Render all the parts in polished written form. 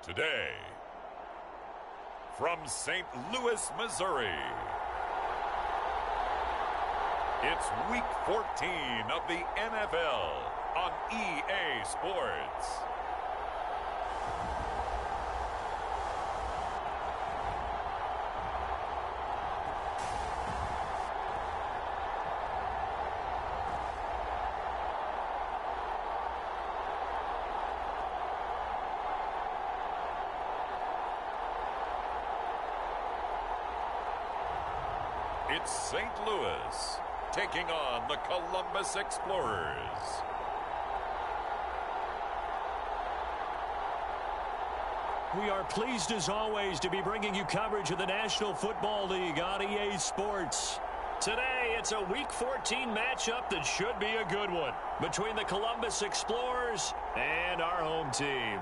Today, from St. Louis, Missouri, it's Week 14 of the NFL on EA Sports. It's St. Louis taking on the Columbus Explorers. We are pleased as always to be bringing you coverage of the National Football League on EA Sports. Today, it's a Week 14 matchup that should be a good one between the Columbus Explorers and our home team.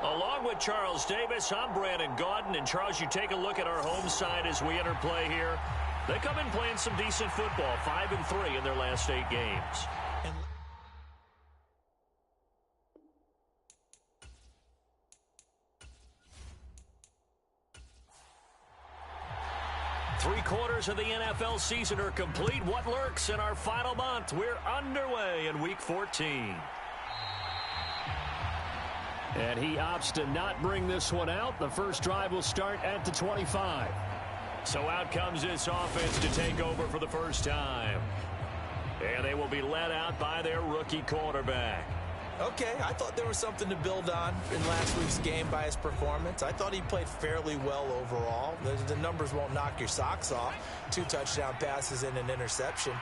Along with Charles Davis, I'm Brandon Gaudin. And Charles, you take a look at our home side as we enter play here. They come in playing some decent football, 5-3 in their last 8 games. Three-quarters of the NFL season are complete. What lurks in our final month? We're underway in Week 14. And he opts to not bring this one out. The first drive will start at the 25. So out comes this offense to take over for the first time. And they will be led out by their rookie quarterback. Okay, I thought there was something to build on in last week's game by his performance. I thought he played fairly well overall. The numbers won't knock your socks off. 2 touchdown passes and an interception.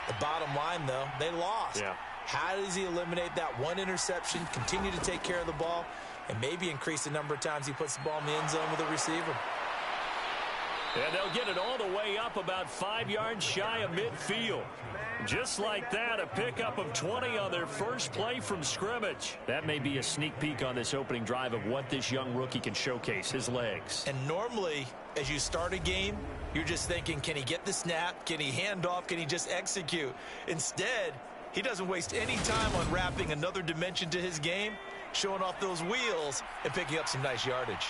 The bottom line, though, they lost. Yeah. How does he eliminate that one interception, continue to take care of the ball, and maybe increase the number of times he puts the ball in the end zone with a receiver? And they'll get it all the way up about 5 yards shy of midfield. Just like that, a pickup of 20 on their first play from scrimmage. That may be a sneak peek on this opening drive of what this young rookie can showcase, his legs. And normally, as you start a game, you're just thinking, can he get the snap? Can he hand off? Can he just execute? Instead, he doesn't waste any time on wrapping another dimension to his game, showing off those wheels, and picking up some nice yardage.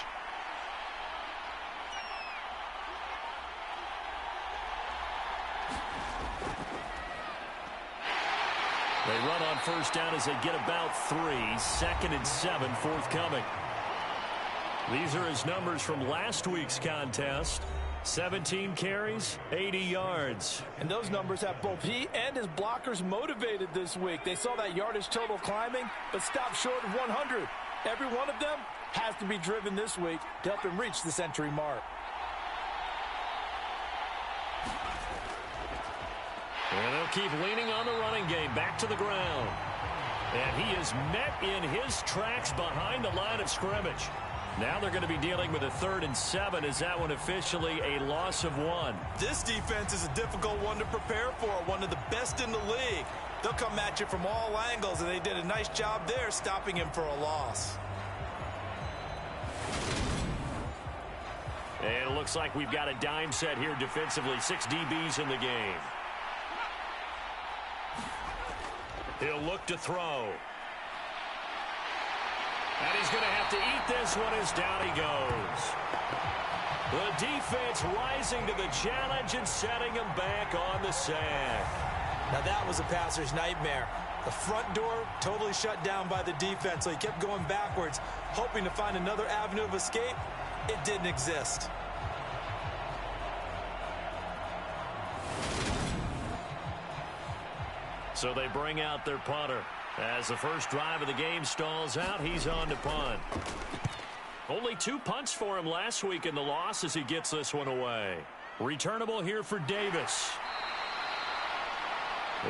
They run on first down as they get about 3. 2nd and 7 forthcoming. These are his numbers from last week's contest. 17 carries, 80 yards. And those numbers have both he and his blockers motivated this week. They saw that yardage total climbing, but stopped short of 100. Every one of them has to be driven this week to help him reach the century mark. And they'll keep leaning on the running game, back to the ground. And he is met in his tracks behind the line of scrimmage. Now they're going to be dealing with a 3rd and 7. Is that one officially a loss of 1? This defense is a difficult one to prepare for, one of the best in the league. They'll come at you from all angles, and they did a nice job there stopping him for a loss. And it looks like we've got a dime set here defensively. 6 DBs in the game. He'll look to throw. And he's going to have to eat this one as down he goes. The defense rising to the challenge and setting him back on the sack. Now that was a passer's nightmare. The front door totally shut down by the defense, so he kept going backwards, hoping to find another avenue of escape. It didn't exist. So they bring out their punter. As the first drive of the game stalls out, he's on to punt. Only 2 punts for him last week in the loss as he gets this one away. Returnable here for Davis.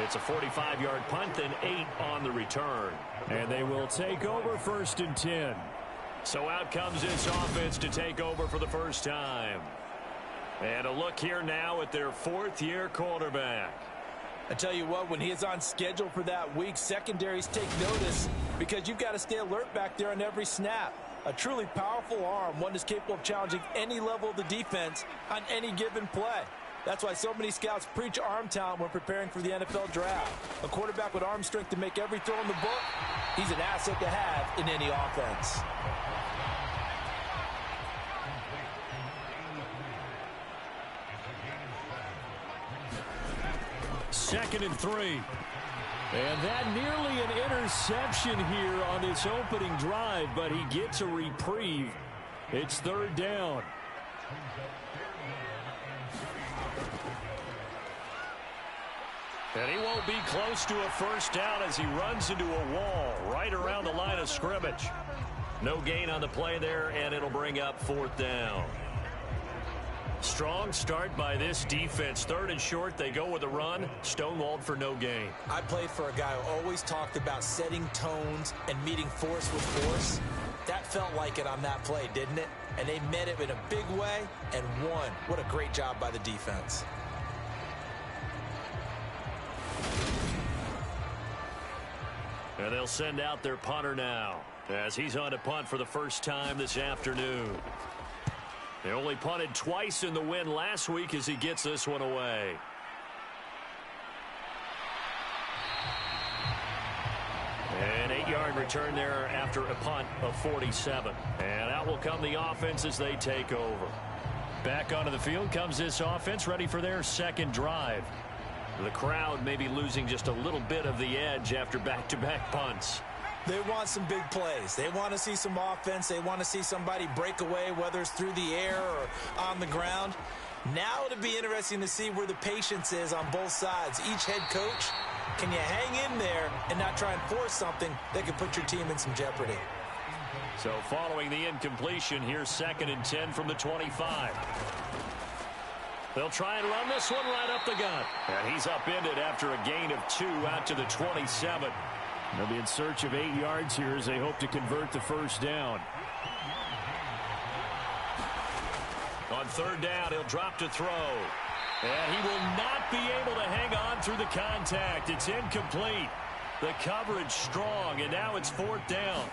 It's a 45-yard punt, then 8 on the return. And they will take over 1st and 10. So out comes this offense to take over for the first time. And a look here now at their 4th-year quarterback. I tell you what, when he is on schedule for that week, secondaries take notice. because you've got to stay alert back there on every snap. A truly powerful arm, one that's capable of challenging any level of the defense on any given play. That's why so many scouts preach arm talent when preparing for the NFL draft. A quarterback with arm strength to make every throw in the book, he's an asset to have in any offense. Second and 3. And that nearly an interception here on this opening drive, but he gets a reprieve. It's third down. And he won't be close to a first down as he runs into a wall right around the line of scrimmage. No gain on the play there, and it'll bring up fourth down. Strong start by this defense. Third and short, they go with a run. Stonewalled for no gain. I played for a guy who always talked about setting tones and meeting force with force. That felt like it on that play, didn't it? And they met it in a big way and won. What a great job by the defense. And they'll send out their punter now as he's on to punt for the first time this afternoon. They only punted twice in the win last week as he gets this one away. An 8-yard return there after a punt of 47. And out will come the offense as they take over. Back onto the field comes this offense, ready for their second drive. The crowd may be losing just a little bit of the edge after back-to-back punts. They want some big plays. They want to see some offense. They want to see somebody break away, whether it's through the air or on the ground. Now it'll be interesting to see where the patience is on both sides. Each head coach, can you hang in there and not try and force something that could put your team in some jeopardy? So following the incompletion, here's second and 10 from the 25. They'll try and run this one right up the gut. And he's upended after a gain of 2 out to the 27. They'll be in search of 8 yards here as they hope to convert the first down. On third down, he'll drop to throw. And he will not be able to hang on through the contact. It's incomplete. The coverage strong, and now it's fourth down.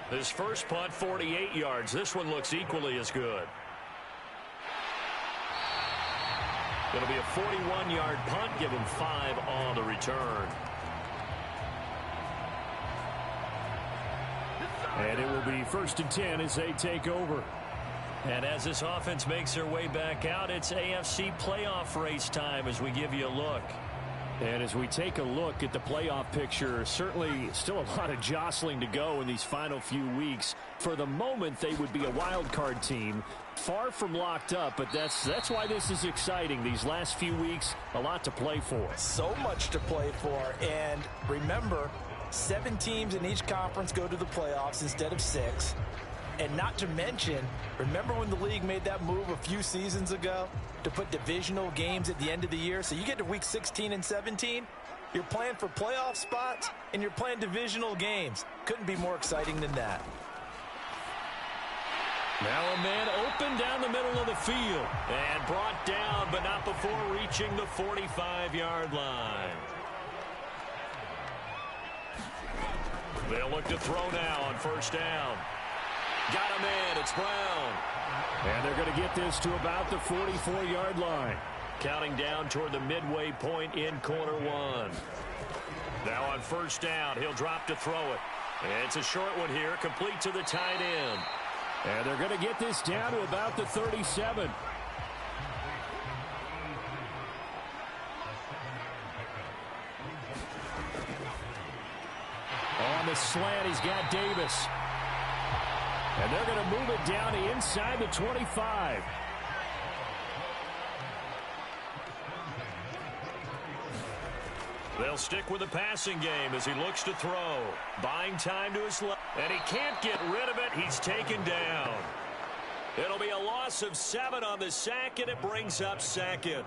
His first punt, 48 yards. This one looks equally as good. It'll be a 41-yard punt, given 5 on the return. And it will be first and 10 as they take over. And as this offense makes their way back out, it's AFC playoff race time as we give you a look. And as we take a look at the playoff picture, certainly still a lot of jostling to go in these final few weeks. For the moment, they would be a wild card team, far from locked up, but that's why this is exciting. These last few weeks, a lot to play for. So much to play for, and remember, 7 teams in each conference go to the playoffs instead of 6. And not to mention, remember when the league made that move a few seasons ago to put divisional games at the end of the year? So you get to week 16 and 17, you're playing for playoff spots, and you're playing divisional games. Couldn't be more exciting than that. Now a man open down the middle of the field and brought down, but not before reaching the 45-yard line. They'll look to throw now on first down. Got him in. It's Brown. And they're going to get this to about the 44-yard line. Counting down toward the midway point in quarter one. Now on first down, he'll drop to throw it. And it's a short one here, complete to the tight end. And they're going to get this down to about the 37. On the slant, he's got Davis. And they're going to move it down to inside the 25. They'll stick with the passing game as he looks to throw. Buying time to his left. And he can't get rid of it. He's taken down. It'll be a loss of 7 on the sack, and it brings up second.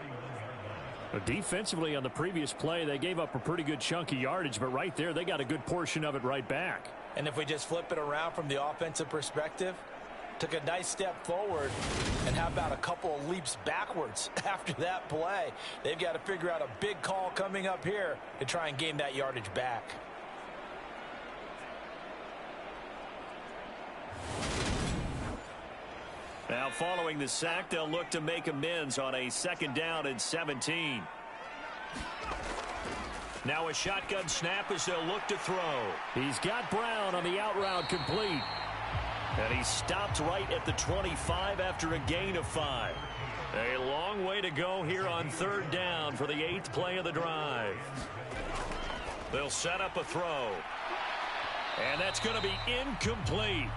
Defensively on the previous play, they gave up a pretty good chunk of yardage, but right there, they got a good portion of it right back. And if we just flip it around from the offensive perspective, took a nice step forward, and how about a couple of leaps backwards after that play? They've got to figure out a big call coming up here to try and gain that yardage back. following the sack, they'll look to make amends on a 2nd down and 17. Now a shotgun snap as they'll look to throw. He's got Brown on the out route complete. And he stopped right at the 25 after a gain of 5. A long way to go here on 3rd down for the 8th play of the drive. They'll set up a throw. And that's going to be incomplete.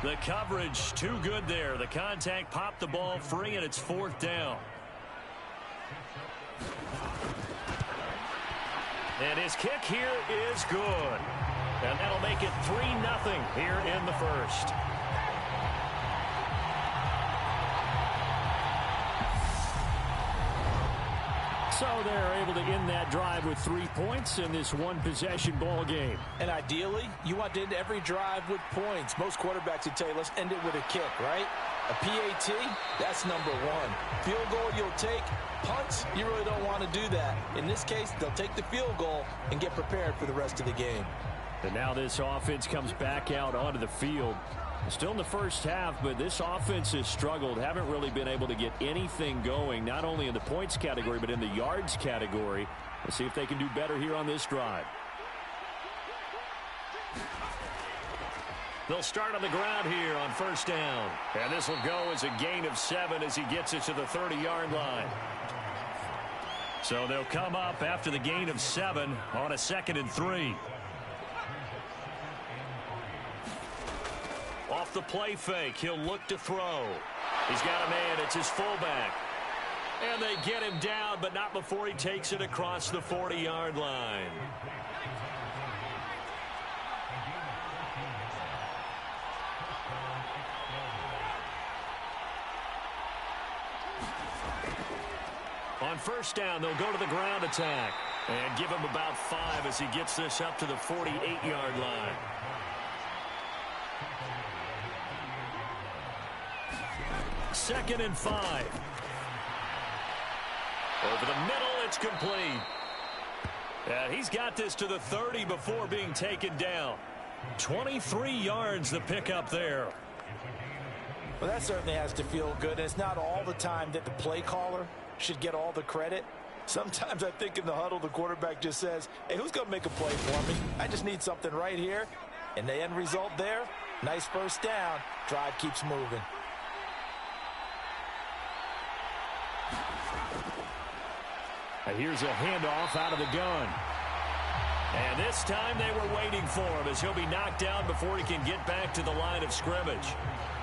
The coverage too good there. The contact popped the ball free, and it's 4th down. And his kick here is good. And that'll make it 3-0 here in the first. So they're able to end that drive with 3 points in this one-possession ball game. And ideally, you want to end every drive with points. Most quarterbacks would tell you, let's end it with a kick, right? A PAT, that's number 1. Field goal you'll take. Punts, you really don't want to do that. In this case, they'll take the field goal and get prepared for the rest of the game. And now this offense comes back out onto the field. Still in the first half, but this offense has struggled. Haven't really been able to get anything going, not only in the points category, but in the yards category. Let's see if they can do better here on this drive. They'll start on the ground here on 1st down. And this will go as a gain of 7 as he gets it to the 30-yard line. So they'll come up after the gain of 7 on a 2nd and 3. Off the play fake, he'll look to throw. He's got a man, it's his fullback. And they get him down, but not before he takes it across the 40-yard line. On 1st down, they'll go to the ground attack and give him about 5 as he gets this up to the 48-yard line. Second and 5. Over the middle, it's complete. And he's got this to the 30 before being taken down. 23 yards the pickup there. Well, that certainly has to feel good. And it's not all the time that the play caller should get all the credit. Sometimes I think in the huddle, the quarterback just says, hey, who's going to make a play for me? I just need something right here. And the end result there, nice 1st down. Drive keeps moving. And here's a handoff out of the gun. And this time they were waiting for him as he'll be knocked down before he can get back to the line of scrimmage.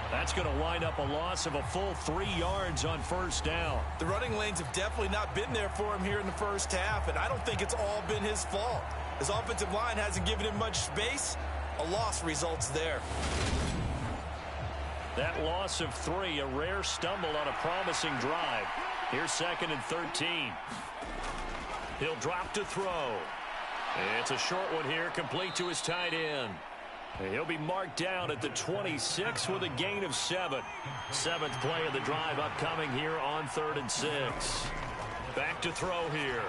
That's going to wind up a loss of a full 3 yards on 1st down. The running lanes have definitely not been there for him here in the first half, and I don't think it's all been his fault. His offensive line hasn't given him much space. A loss results there. That loss of 3, a rare stumble on a promising drive. Here's 2nd and 13. He'll drop to throw. It's a short one here, complete to his tight end. He'll be marked down at the 26 with a gain of 7. 7th play of the drive upcoming here on 3rd and 6. Back to throw here.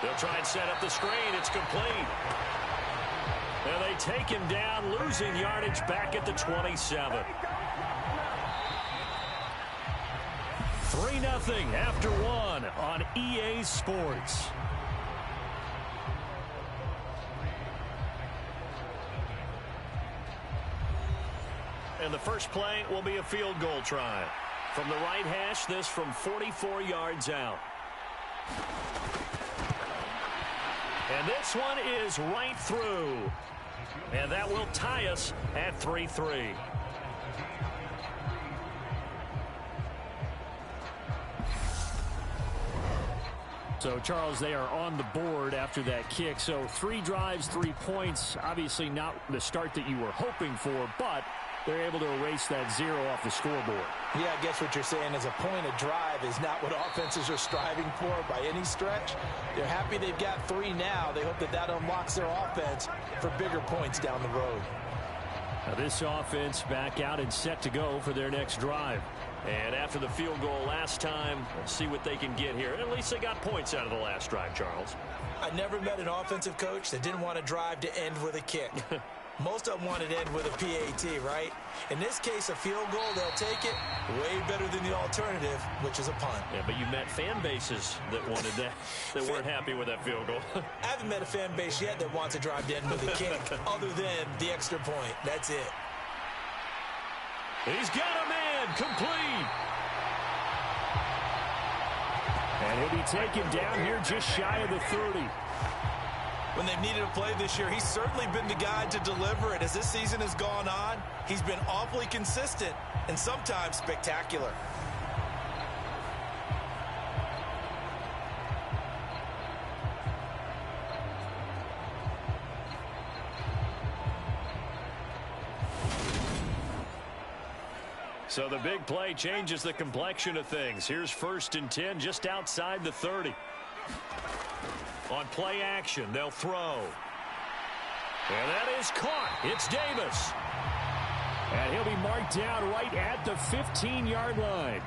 They'll try and set up the screen. It's complete. And they take him down, losing yardage back at the 27. 3-0 after 1 on EA Sports. And the first play will be a field goal try. From the right hash, this from 44 yards out. And this one is right through. And that will tie us at 3-3. So, Charles, they are on the board after that kick. So 3 drives, 3 points. Obviously not the start that you were hoping for, but they're able to erase that 0 off the scoreboard. Yeah, I guess what you're saying is a point of drive is not what offenses are striving for by any stretch. They're happy they've got 3 now. They hope that that unlocks their offense for bigger points down the road. Now this offense back out and set to go for their next drive. And after the field goal last time, let's see what they can get here. At least they got points out of the last drive, Charles. I never met an offensive coach that didn't want to drive to end with a kick. Most of them want it in with a PAT, right? In this case, a field goal, they'll take it way better than the alternative, which is a punt. Yeah, but you met fan bases that wanted that, that weren't happy with that field goal. I haven't met a fan base yet that wants to drive in with a kick other than the extra point. That's it. He's got a man, complete. And he'll be taken down here just shy of the 30. When they've needed a play this year, he's certainly been the guy to deliver it. As this season has gone on, he's been awfully consistent and sometimes spectacular. So the big play changes the complexion of things. Here's 1st and 10 just outside the 30. On play action, they'll throw. And that is caught. It's Davis. And he'll be marked down right at the 15-yard line.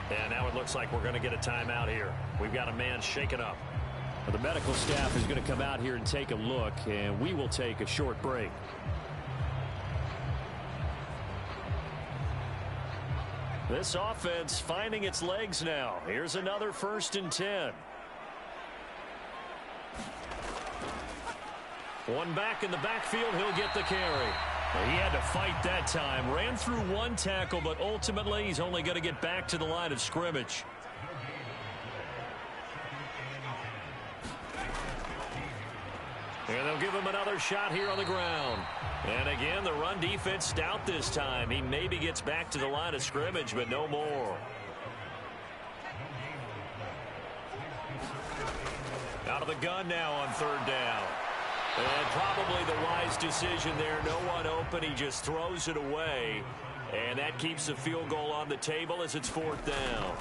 And now it looks like we're going to get a timeout here. We've got a man shaken up. Well, the medical staff is going to come out here and take a look, and we will take a short break. This offense finding its legs now. Here's another 1st and 10. One back in the backfield, he'll get the carry. He had to fight that time. Ran through one tackle, but ultimately he's only going to get back to the line of scrimmage. And they'll give him another shot here on the ground. And again, the run defense stout this time. He maybe gets back to the line of scrimmage, but no more. Out of the gun now on 3rd down. And probably the wise decision there. No one open. He just throws it away. And that keeps the field goal on the table as it's 4th down.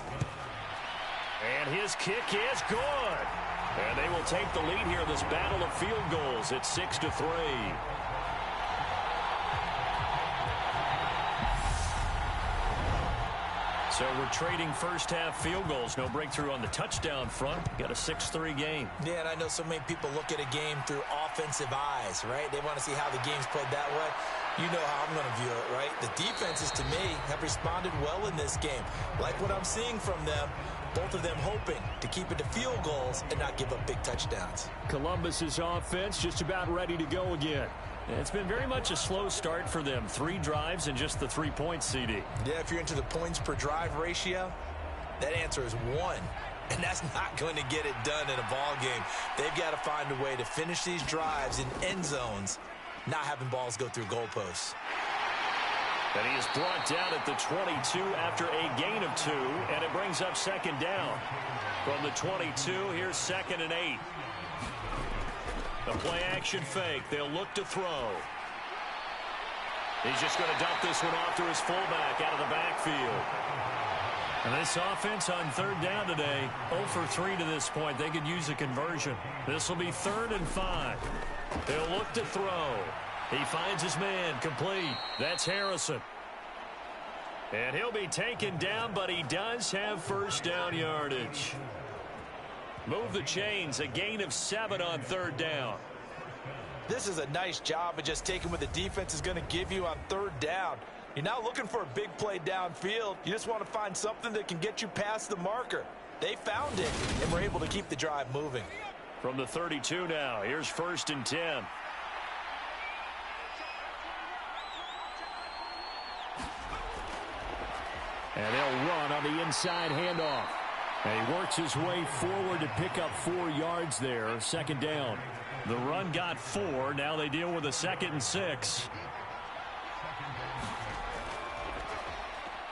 And his kick is good. And they will take the lead here in this battle of field goals. It's 6-3. So we're trading first-half field goals. No breakthrough on the touchdown front. Got a 6-3 game. Yeah, and I know so many people look at a game through offensive eyes, right? They want to see how the game's played that way. You know how I'm going to view it, right? The defenses, to me, have responded well in this game. Like what I'm seeing from them, both of them hoping to keep it to field goals and not give up big touchdowns. Columbus's offense just about ready to go again. It's been very much a slow start for them. 3 drives and just the 3 points, CD. Yeah, if you're into the points per drive ratio, that answer is 1. And that's not going to get it done in a ball game. They've got to find a way to finish these drives in end zones, not having balls go through goalposts. And he is brought down at the 22 after a gain of 2, and it brings up 2nd down. From the 22, here's 2nd and 8. The play-action fake. They'll look to throw. He's just going to dump this one off to his fullback out of the backfield. And this offense on 3rd down today, 0 for 3 to this point. They could use a conversion. This will be 3rd and 5. They'll look to throw. He finds his man, complete. That's Harrison. And he'll be taken down, but he does have 1st down yardage. Move the chains, a gain of 7 on 3rd down. This is a nice job of just taking what the defense is going to give you on 3rd down. You're not looking for a big play downfield. You just want to find something that can get you past the marker. They found it and were able to keep the drive moving. From the 32 now, here's 1st and 10. And they'll run on the inside handoff. And he works his way forward to pick up 4 yards there. 2nd down. The run got 4. Now they deal with a 2nd and 6.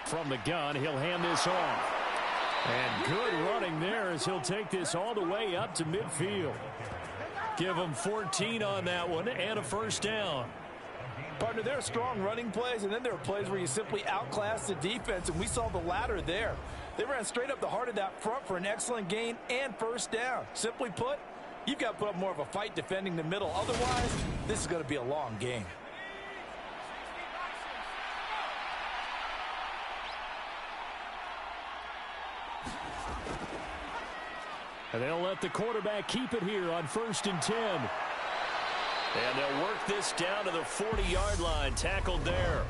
From the gun, he'll hand this off. And good running there as he'll take this all the way up to midfield. Give him 14 on that one and a 1st down. Partner, there are strong running plays, and then there are plays where you simply outclass the defense, and we saw the latter there. They ran straight up the heart of that front for an excellent gain and 1st down. Simply put, you've got to put up more of a fight defending the middle. Otherwise, this is going to be a long game. And they'll let the quarterback keep it here on 1st and 10. And they'll work this down to the 40-yard line. Tackled there.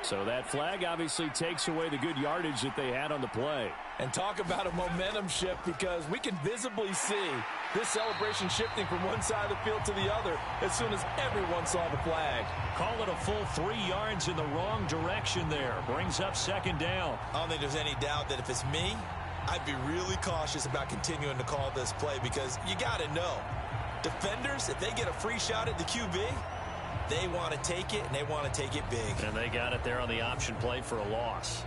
So that flag obviously takes away the good yardage that they had on the play. And talk about a momentum shift, because we can visibly see this celebration shifting from one side of the field to the other as soon as everyone saw the flag. Call it a full 3 yards in the wrong direction there. Brings up second down. I don't think there's any doubt that if it's me, I'd be really cautious about continuing to call this play, because you got to know, defenders, if they get a free shot at the QB, they want to take it, and they want to take it big. And they got it there on the option play for a loss.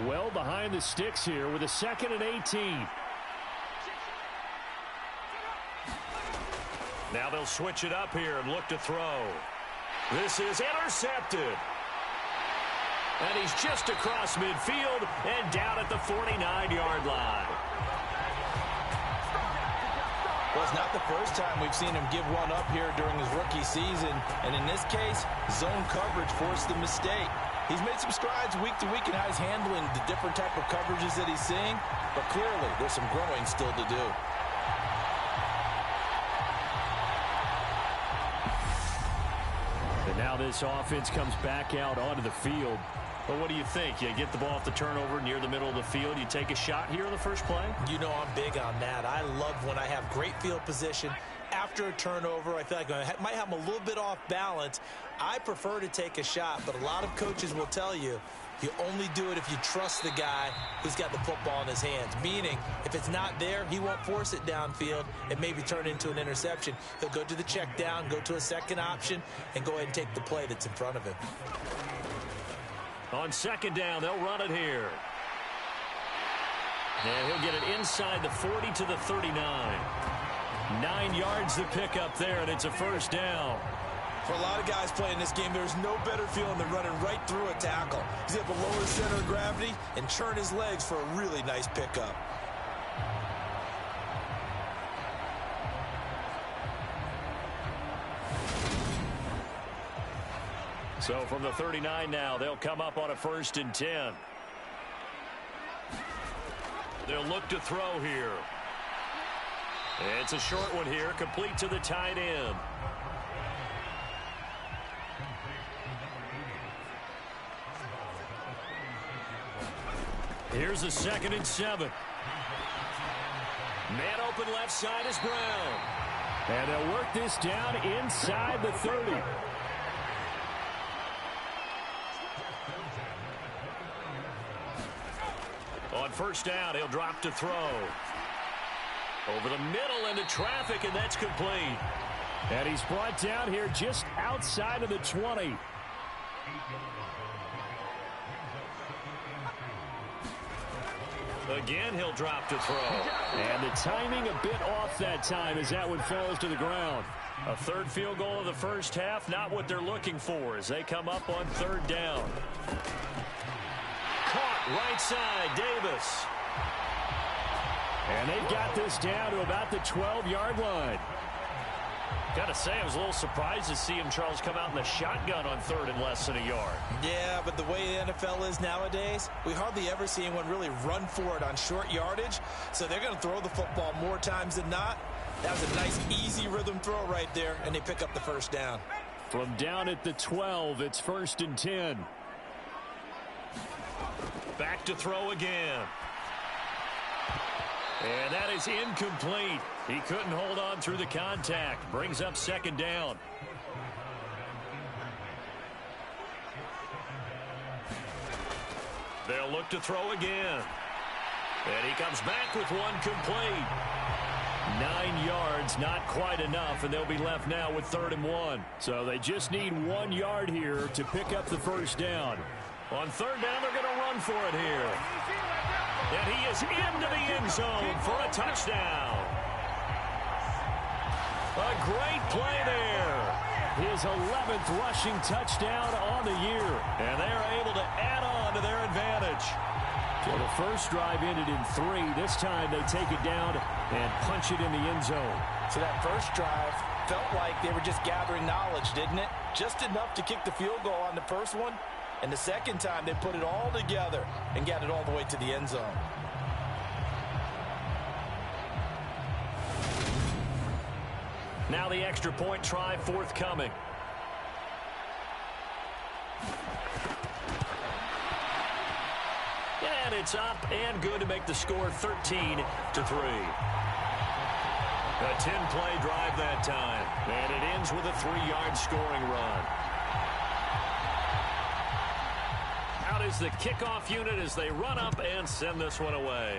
Well behind the sticks here with a 2nd and 18. Now they'll switch it up here and look to throw. This is intercepted. And he's just across midfield and down at the 49-yard line. Well, it's not the first time we've seen him give one up here during his rookie season. And in this case, zone coverage forced the mistake. He's made some strides week to week in how he's handling the different type of coverages that he's seeing. But clearly, there's some growing still to do. And now this offense comes back out onto the field. But what do you think? You get the ball off the turnover near the middle of the field. You take a shot here in the first play? You know I'm big on that. I love when I have great field position. After a turnover, I feel like I might have them a little bit off balance. I prefer to take a shot, but a lot of coaches will tell you only do it if you trust the guy who's got the football in his hands. Meaning, if it's not there, he won't force it downfield and maybe turn into an interception. He'll go to the check down, go to a second option, and go ahead and take the play that's in front of him. On second down, they'll run it here. And he'll get it inside the 40 to the 39. 9 yards to pick up there, and it's a first down. For a lot of guys playing this game, there's no better feeling than running right through a tackle. He's able to lower his center of gravity and churn his legs for a really nice pickup. So from the 39 now, they'll come up on a 1st and 10. They'll look to throw here. It's a short one here, complete to the tight end. Here's a 2nd and 7. Man open left side is Brown. And they'll work this down inside the 30. On first down, he'll drop to throw. Over the middle into traffic, and that's complete. And he's brought down here just outside of the 20. Again, he'll drop to throw. And the timing a bit off that time as that one falls to the ground. A 3rd field goal of the first half, not what they're looking for as they come up on 3rd down. Caught right side, Davis. And they've got this down to about the 12-yard line. Got to say, I was a little surprised to see him, Charles, come out in the shotgun on 3rd and less than a yard. Yeah, but the way the NFL is nowadays, we hardly ever see anyone really run for it on short yardage. So they're going to throw the football more times than not. That was a nice, easy rhythm throw right there, and they pick up the first down. From down at the 12, it's 1st and 10. Back to throw again. And that is incomplete. He couldn't hold on through the contact. Brings up 2nd down. They'll look to throw again. And he comes back with one complete. 9 yards, not quite enough, and they'll be left now with 3rd and 1. So they just need 1 yard here to pick up the first down. On 3rd down, they're going to run for it here. And he is into the end zone for a touchdown. A great play there. His 11th rushing touchdown on the year. And they are able to add on to their advantage. So the first drive ended in 3. This time they take it down and punch it in the end zone. So that first drive felt like they were just gathering knowledge, didn't it? Just enough to kick the field goal on the first one. And the second time they put it all together and got it all the way to the end zone. Now the extra point try forthcoming. And it's up and good to make the score 13-3. A 10-play drive that time. And it ends with a 3-yard scoring run. Out is the kickoff unit as they run up and send this one away.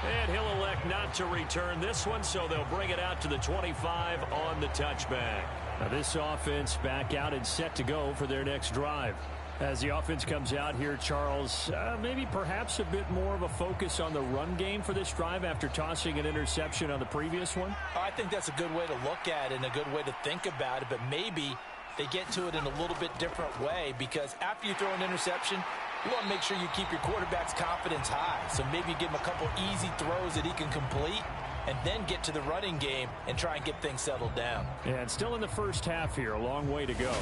And he'll elect not to return this one, so they'll bring it out to the 25 on the touchback. Now this offense back out and set to go for their next drive. As the offense comes out here, Charles, maybe perhaps a bit more of a focus on the run game for this drive after tossing an interception on the previous one? I think that's a good way to look at it and a good way to think about it, but maybe they get to it in a little bit different way, because after you throw an interception, you want to make sure you keep your quarterback's confidence high. So maybe give him a couple easy throws that he can complete and then get to the running game and try and get things settled down. And still in the first half here, a long way to go.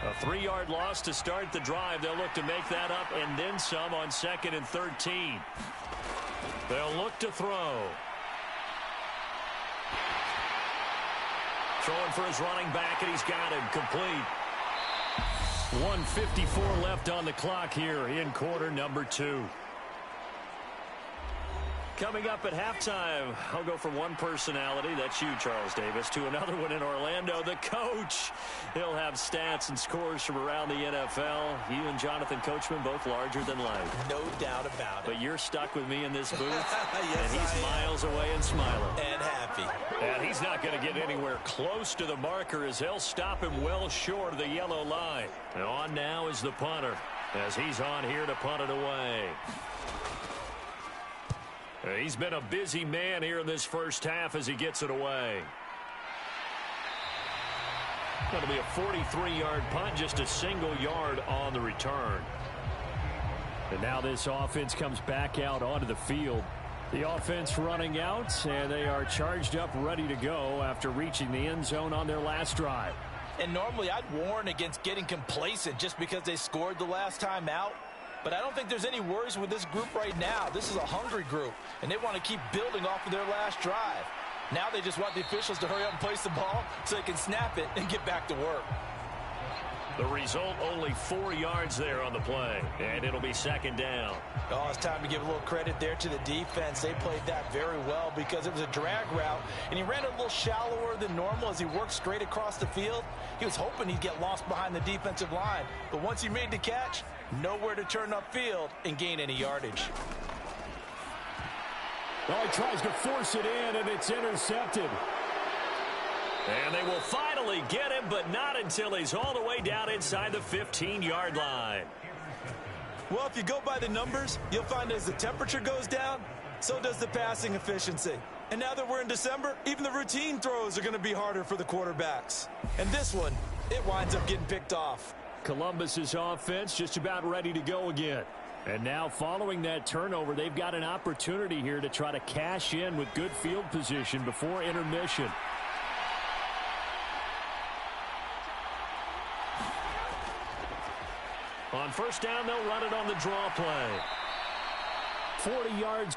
A 3-yard loss to start the drive. They'll look to make that up and then some on 2nd and 13. They'll look to throw. Throwing for his running back, and he's got him complete. 1:54 left on the clock here in quarter number 2. Coming up at halftime, I'll go from one personality, that's you, Charles Davis, to another one in Orlando, the coach. He'll have stats and scores from around the NFL. You and Jonathan Coachman, both larger than life. No doubt about it. But you're stuck with me in this booth, yes, and he's miles away and smiling. And happy. And he's not going to get anywhere close to the marker as they'll stop him well short of the yellow line. And on now is the punter as he's on here to punt it away. He's been a busy man here in this first half as he gets it away. That'll be a 43-yard punt, just a single yard on the return. And now this offense comes back out onto the field. The offense running out, and they are charged up, ready to go after reaching the end zone on their last drive. And normally I'd warn against getting complacent just because they scored the last time out. But I don't think there's any worries with this group right now. This is a hungry group, and they want to keep building off of their last drive. Now they just want the officials to hurry up and place the ball so they can snap it and get back to work. The result, only 4 yards there on the play, and it'll be 2nd down. Oh, it's time to give a little credit there to the defense. They played that very well because it was a drag route, and he ran a little shallower than normal as he worked straight across the field. He was hoping he'd get lost behind the defensive line, but once he made the catch, nowhere to turn upfield and gain any yardage. Oh, he tries to force it in, and it's intercepted. And they will finally get him, but not until he's all the way down inside the 15-yard line. Well, if you go by the numbers, you'll find as the temperature goes down, so does the passing efficiency. And now that we're in December, even the routine throws are going to be harder for the quarterbacks. And this one, it winds up getting picked off. Columbus's offense just about ready to go again. And now following that turnover, they've got an opportunity here to try to cash in with good field position before intermission. On first down, they'll run it on the draw play. 40 yards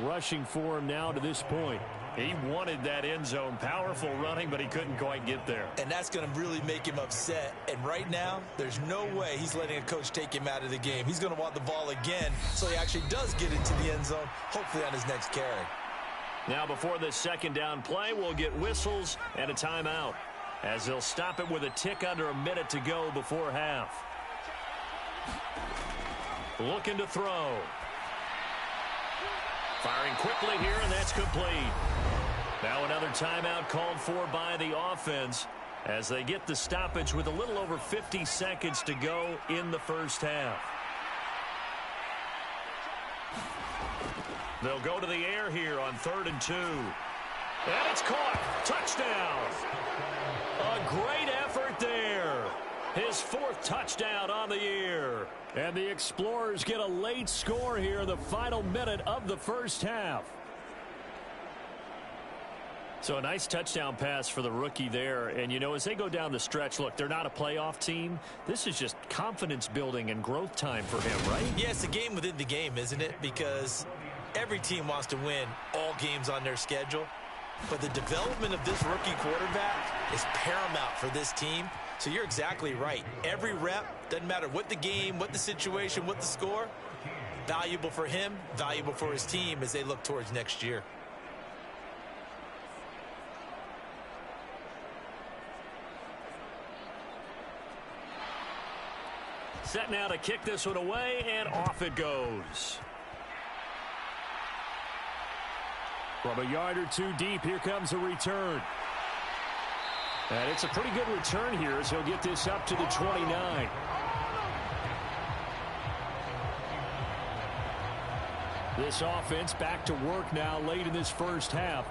rushing for him now to this point. He wanted that end zone. Powerful running, but he couldn't quite get there. And that's going to really make him upset. And right now, there's no way he's letting a coach take him out of the game. He's going to want the ball again, so he actually does get into the end zone, hopefully on his next carry. Now before this 2nd down play, we'll get whistles and a timeout, as they'll stop it with a tick under a minute to go before half. Looking to throw. Firing quickly here, and that's complete. Now another timeout called for by the offense as they get the stoppage with a little over 50 seconds to go in the first half. They'll go to the air here on 3rd and 2. And it's caught. Touchdown. A great effort there. His 4th touchdown on the year. And the Explorers get a late score here in the final minute of the first half. So a nice touchdown pass for the rookie there. And, you know, as they go down the stretch, look, they're not a playoff team. This is just confidence building and growth time for him, right? Yeah, it's a game within the game, isn't it? Because every team wants to win all games on their schedule. But the development of this rookie quarterback is paramount for this team. So you're exactly right. Every rep, doesn't matter what the game, what the situation, what the score, valuable for him, valuable for his team as they look towards next year. Set now to kick this one away, and off it goes. From a yard or two deep, here comes a return. And it's a pretty good return here as he'll get this up to the 29. This offense back to work now late in this first half.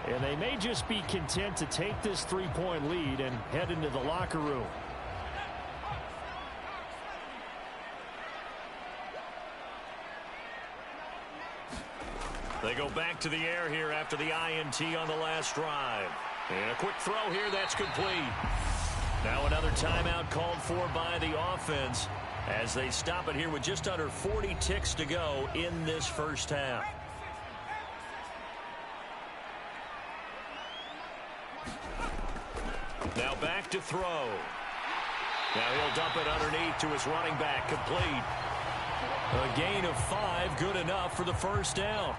And they may just be content to take this 3-point lead and head into the locker room. They go back to the air here after the INT on the last drive. And a quick throw here, that's complete. Now another timeout called for by the offense as they stop it here with just under 40 ticks to go in this first half. Now back to throw. Now he'll dump it underneath to his running back, complete. A gain of 5, good enough for the first down.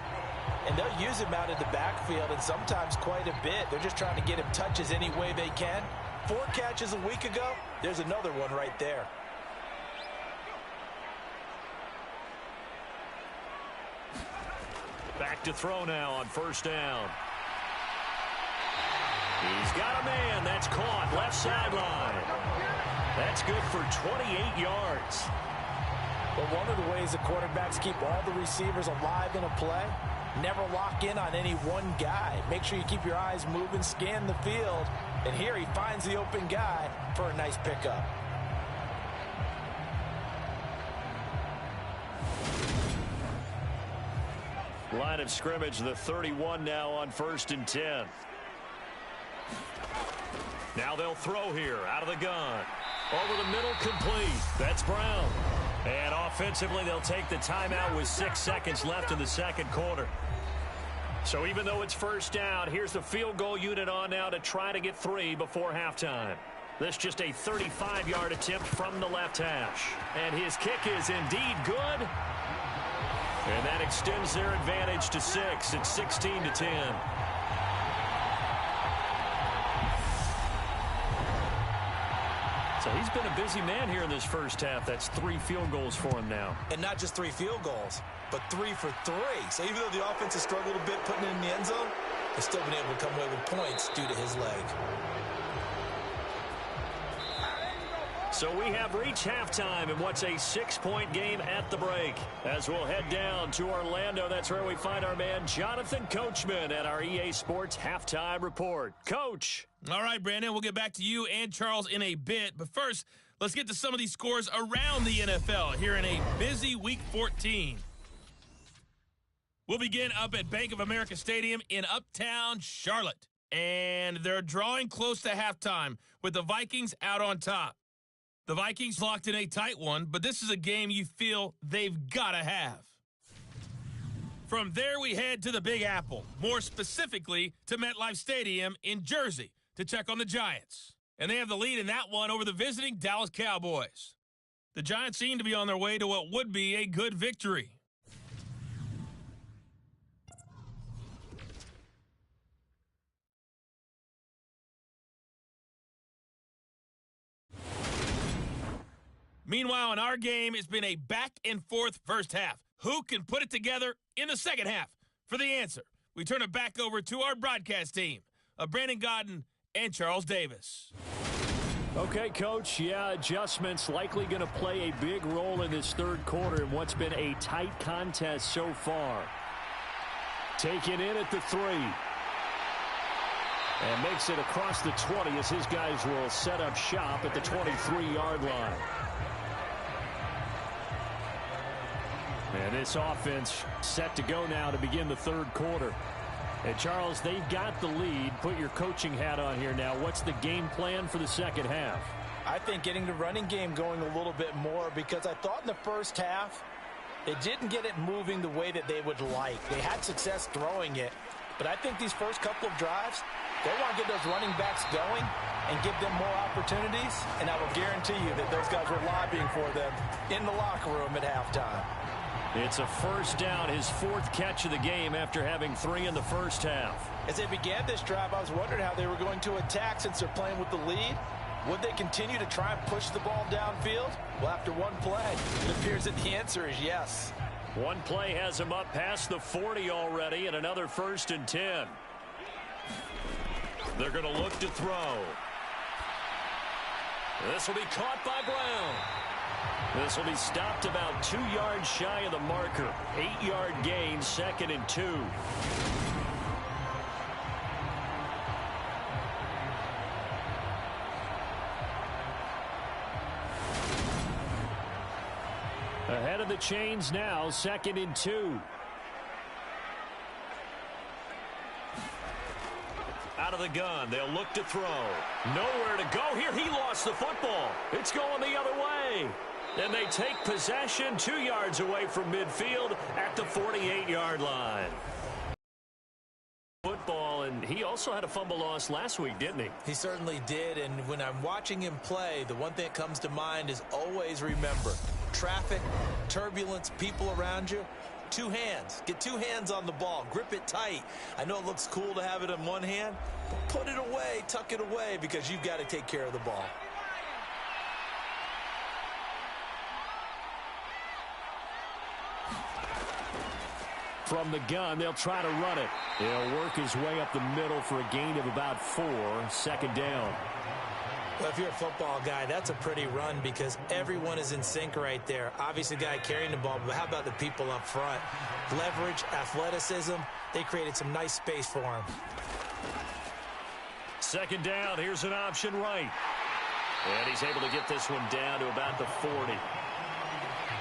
And they'll use him out in the backfield, and sometimes quite a bit. They're just trying to get him touches any way they can. 4 catches a week ago, there's another one right there. Back to throw now on first down. He's got a man. That's caught. Left sideline. That's good for 28 yards. But one of the ways the quarterbacks keep all the receivers alive in a play, never lock in on any one guy. Make sure you keep your eyes moving, scan the field. And here he finds the open guy for a nice pickup. Line of scrimmage, the 31 now on 1st and 10. Now they'll throw here out of the gun. Over the middle, complete. That's Brown. And offensively, they'll take the timeout with 6 seconds left in the second quarter. So even though it's first down, here's the field goal unit on now to try to get 3 before halftime. This just a 35-yard attempt from the left hash. And his kick is indeed good. And that extends their advantage to 6. It's 16-10. So he's been a busy man here in this first half. That's 3 field goals for him now. And not just 3 field goals, but 3 for 3. So even though the offense has struggled a bit putting it in the end zone, they've still been able to come away with points due to his leg. So we have reached halftime in what's a 6-point game at the break. As we'll head down to Orlando, that's where we find our man Jonathan Coachman at our EA Sports Halftime Report. Coach. All right, Brandon, we'll get back to you and Charles in a bit. But first, let's get to some of these scores around the NFL here in a busy Week 14. We'll begin up at Bank of America Stadium in Uptown Charlotte. And they're drawing close to halftime with the Vikings out on top. The Vikings locked in a tight one, but this is a game you feel they've got to have. From there, we head to the Big Apple, more specifically to MetLife Stadium in Jersey to check on the Giants. And they have the lead in that one over the visiting Dallas Cowboys. The Giants seem to be on their way to what would be a good victory. Meanwhile, in our game, it's been a back-and-forth first half. Who can put it together in the second half? For the answer, we turn it back over to our broadcast team of Brandon Godden and Charles Davis. Okay, Coach, adjustments likely going to play a big role in this third quarter in what's been a tight contest so far. Taken in at the 3. And makes it across the 20 as his guys will set up shop at the 23-yard line. And this offense set to go now to begin the third quarter. And, Charles, they've got the lead. Put your coaching hat on here now. What's the game plan for the second half? I think getting the running game going a little bit more, because I thought in the first half they didn't get it moving the way that they would like. They had success throwing it, but I think these first couple of drives, they want to get those running backs going and give them more opportunities, and I will guarantee you that those guys were lobbying for them in the locker room at halftime. It's a first down, his 4th catch of the game after having 3 in the first half. As they began this drive, I was wondering how they were going to attack since they're playing with the lead. Would they continue to try and push the ball downfield? Well, after one play, it appears that the answer is yes. One play has him up past the 40 already, and another 1st and 10. They're going to look to throw. This will be caught by Brown. This will be stopped about 2 yards shy of the marker. 8-yard gain, 2nd and 2. Ahead of the chains now, 2nd and 2. Out of the gun, they'll look to throw. Nowhere to go here. He lost the football. It's going the other way. And they take possession 2 yards away from midfield at the 48-yard line. Football, and he also had a fumble loss last week, didn't he? He certainly did, and when I'm watching him play, the one thing that comes to mind is always remember, traffic, turbulence, people around you, 2 hands. Get 2 hands on the ball. Grip it tight. I know it looks cool to have it in one hand, but put it away, tuck it away, because you've got to take care of the ball. From the gun, they'll try to run it. He'll work his way up the middle for a gain of about 4, 2nd down. Well, if you're a football guy, that's a pretty run because everyone is in sync right there. Obviously, the guy carrying the ball, but how about the people up front? Leverage, athleticism, they created some nice space for him. 2nd down, here's an option right. And he's able to get this one down to about the 40.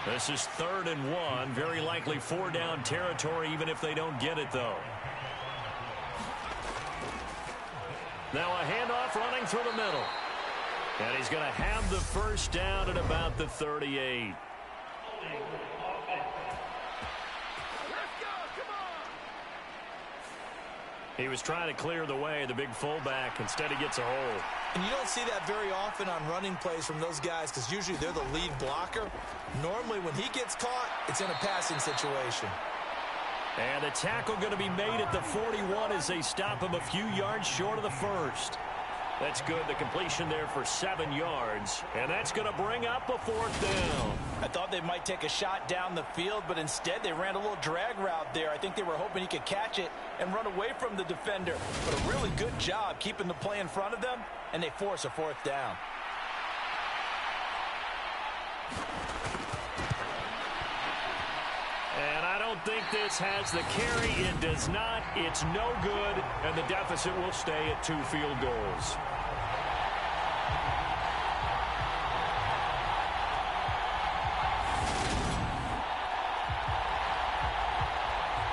This is 3rd and 1. Very likely 4-down territory, even if they don't get it, though. Now a handoff running through the middle. And he's going to have the 1st down at about the 38. He was trying to clear the way, the big fullback. Instead, he gets a hole. And you don't see that very often on running plays from those guys because usually they're the lead blocker. Normally, when he gets caught, it's in a passing situation. And the tackle going to be made at the 41 as they stop him a few yards short of the 1st. That's good. The completion there for 7 yards. And that's going to bring up a 4th down. I thought they might take a shot down the field, but instead they ran a little drag route there. I think they were hoping he could catch it and run away from the defender. But a really good job keeping the play in front of them, and they force a 4th down. And I don't think this has the carry. It does not. It's no good, and the deficit will stay at 2 field goals.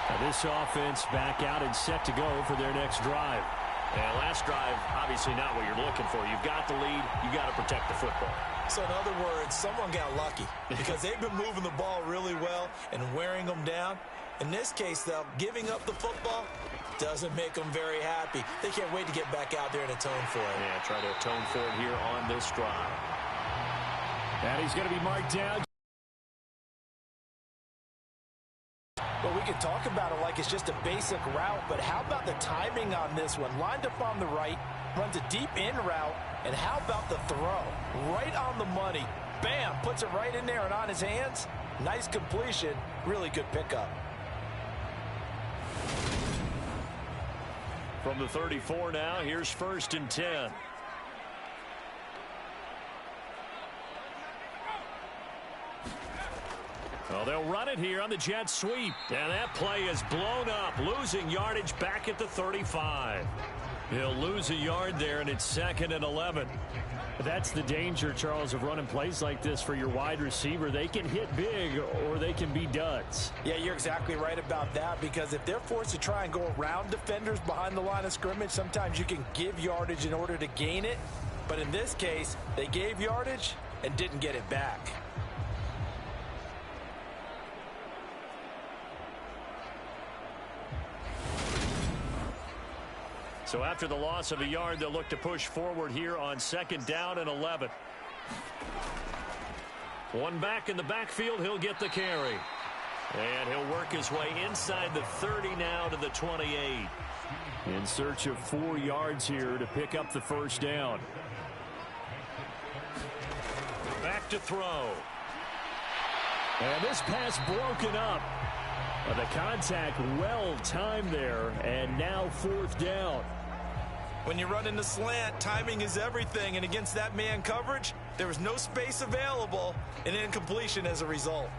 Now this offense back out and set to go for their next drive. And last drive, obviously not what you're looking for. You've got the lead. You've got to protect the football. So in other words, someone got lucky because they've been moving the ball really well and wearing them down. In this case, though, giving up the football doesn't make them very happy. They can't wait to get back out there and atone for it. Yeah, try to atone for it here on this drive. And he's going to be marked down. Well, we can talk about it like it's just a basic route, but how about the timing on this one? Lined up on the right, runs a deep in route, and how about the throw? Right on the money. Bam, puts it right in there and on his hands. Nice completion, really good pickup. From the 34 now, here's 1st and 10. Well, they'll run it here on the jet sweep. And that play is blown up, losing yardage back at the 35. He'll lose a yard there, and it's 2nd and 11. That's the danger, Charles, of running plays like this for your wide receiver. They can hit big or they can be duds. Yeah, you're exactly right about that, because if they're forced to try and go around defenders behind the line of scrimmage, sometimes you can give yardage in order to gain it. But in this case, they gave yardage and didn't get it back. So after the loss of a yard, they'll look to push forward here on 2nd down and 11. One back in the backfield, he'll get the carry. And he'll work his way inside the 30 now to the 28. In search of 4 yards here to pick up the first down. Back to throw. And this pass broken up. The contact well timed there, and now 4th down. When you run in the slant, timing is everything, and against that man coverage, there was no space available, and incompletion as a result.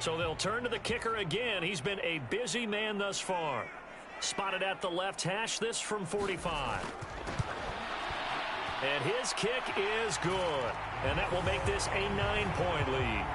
So they'll turn to the kicker again. He's been a busy man thus far. Spotted at the left hash, this from 45. And his kick is good. And that will make this a 9-point lead.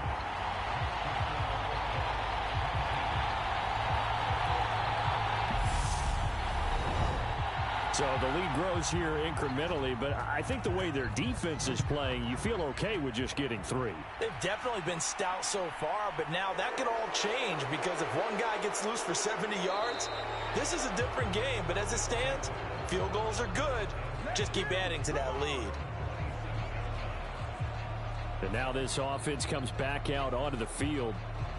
So the lead grows here incrementally, but I think the way their defense is playing, you feel okay with just getting 3. They've definitely been stout so far, but now that could all change, because if one guy gets loose for 70 yards, this is a different game. But as it stands, field goals are good. Just keep adding to that lead. And now this offense comes back out onto the field.